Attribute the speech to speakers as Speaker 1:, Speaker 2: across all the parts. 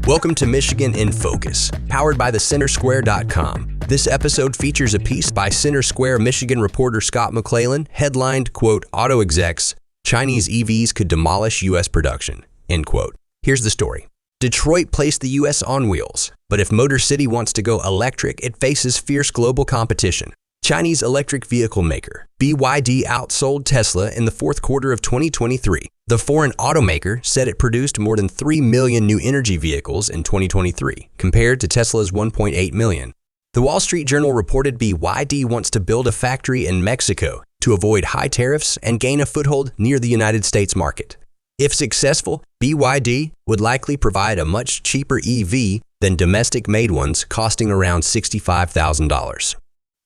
Speaker 1: Welcome to Michigan in Focus, powered by thecentersquare.com. This episode features a piece by Center Square Michigan reporter Scott McClellan, headlined, quote, "Auto Execs, Chinese EVs could demolish U.S. production," end quote. Here's the story. Detroit placed the U.S. on wheels, but if Motor City wants to go electric, it faces fierce global competition. Chinese electric vehicle maker BYD outsold Tesla in the fourth quarter of 2023. The foreign automaker said it produced more than 3 million new energy vehicles in 2023, compared to Tesla's 1.8 million. The Wall Street Journal reported BYD wants to build a factory in Mexico to avoid high tariffs and gain a foothold near the United States market. If successful, BYD would likely provide a much cheaper EV than domestic-made ones, costing around $65,000.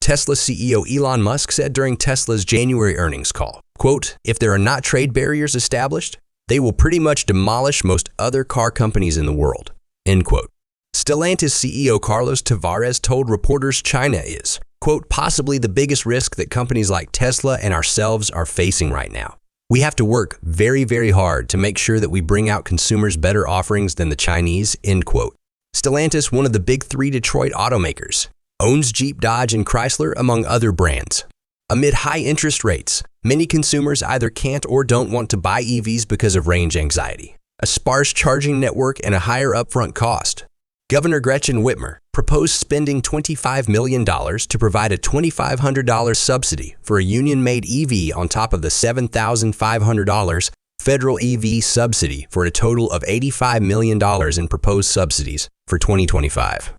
Speaker 1: Tesla CEO Elon Musk said during Tesla's January earnings call, quote, "If there are not trade barriers established, they will pretty much demolish most other car companies in the world," end quote. Stellantis CEO Carlos Tavares told reporters China is, quote, "possibly the biggest risk that companies like Tesla and ourselves are facing right now. We have to work very, very hard to make sure that we bring out consumers better offerings than the Chinese," end quote. Stellantis, one of the big three Detroit automakers, owns Jeep, Dodge, and Chrysler, among other brands. Amid high interest rates, many consumers either can't or don't want to buy EVs because of range anxiety, a sparse charging network, and a higher upfront cost. Governor Gretchen Whitmer proposed spending $25 million to provide a $2,500 subsidy for a union-made EV on top of the $7,500 federal EV subsidy for a total of $85 million in proposed subsidies for 2025.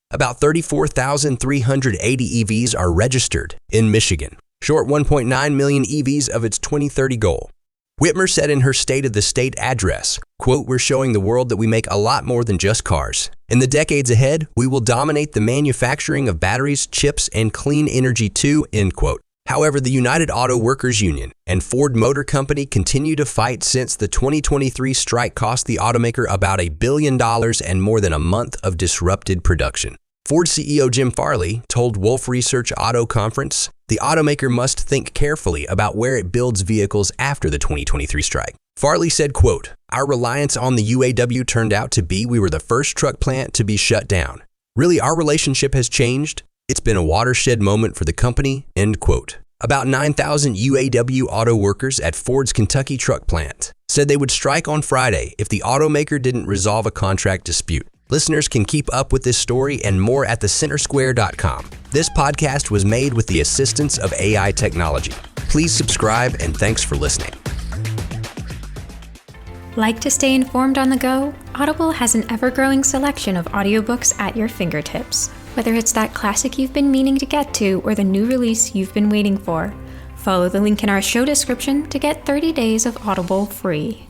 Speaker 1: About 34,380 EVs are registered in Michigan, short 1.9 million EVs of its 2030 goal. Whitmer said in her State of the State address, quote, "We're showing the world that we make a lot more than just cars. In the decades ahead, we will dominate the manufacturing of batteries, chips, and clean energy too," end quote. However, the United Auto Workers Union and Ford Motor Company continue to fight since the 2023 strike cost the automaker about $1 billion and more than a month of disrupted production. Ford CEO Jim Farley told Wolfe Research Auto Conference, the automaker must think carefully about where it builds vehicles after the 2023 strike. Farley said, quote, "Our reliance on the UAW turned out to be we were the first truck plant to be shut down. Really, our relationship has changed. It's been a watershed moment for the company," end quote. About 9,000 UAW auto workers at Ford's Kentucky truck plant said they would strike on Friday if the automaker didn't resolve a contract dispute. Listeners can keep up with this story and more at thecentersquare.com. This podcast was made with the assistance of AI technology. Please subscribe and thanks for listening.
Speaker 2: Like to stay informed on the go? Audible has an ever-growing selection of audiobooks at your fingertips. Whether it's that classic you've been meaning to get to or the new release you've been waiting for, follow the link in our show description to get 30 days of Audible free.